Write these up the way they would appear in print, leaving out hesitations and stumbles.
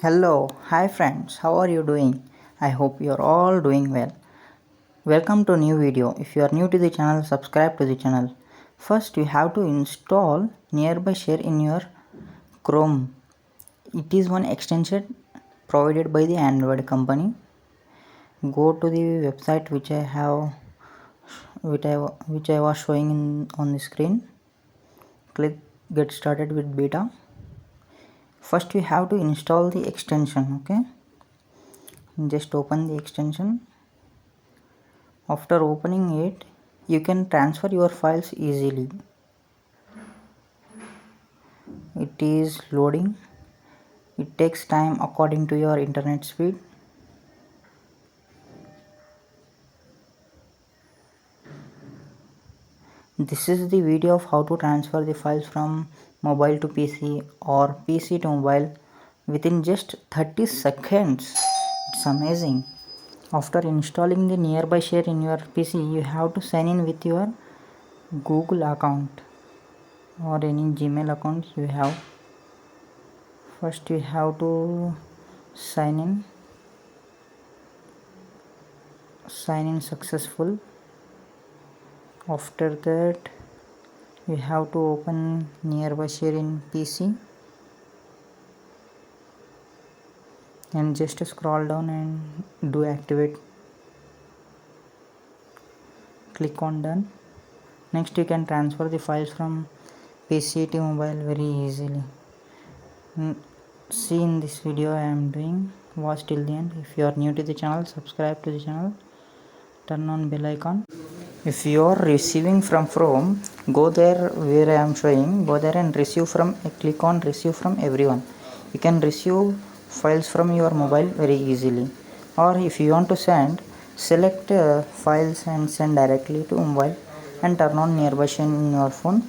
Hello, hi friends, how are you doing? I hope you're all doing well. Welcome to a new video. If you are new to the channel, subscribe to the channel. First, you have to install Nearby Share in your Chrome. It is one extension provided by the Android company. Go to the website which I was showing on the screen. Click Get Started with Beta. First, we have to install the extension. Okay, just open the extension. After opening it, you can transfer your files easily. It is loading. It takes time according to your internet speed. This is the video of how to transfer the files from mobile to PC or PC to mobile within just 30 seconds. It's amazing. After installing the Nearby Share in your PC, you have to sign in with your Google account or any Gmail account you have. First you have to sign in successful. After that you have to open Nearby Share in PC and just scroll down and do activate. Click on done. Next you can transfer the files from PC to mobile very easily. See in this video I am doing. Watch till the end. If you are new to the channel, subscribe to the channel, turn on bell icon. If you are receiving from Chrome, go there where I am showing, go there and receive from, click on receive from everyone. You can receive files from your mobile very easily. Or if you want to send, select files and send directly to mobile and turn on Nearby Share in your phone.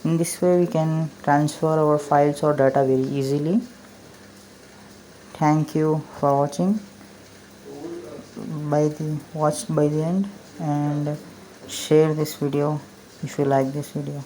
In this way we can transfer our files or data very easily. Thank you for watching. Watch by the end and share this video if you like this video.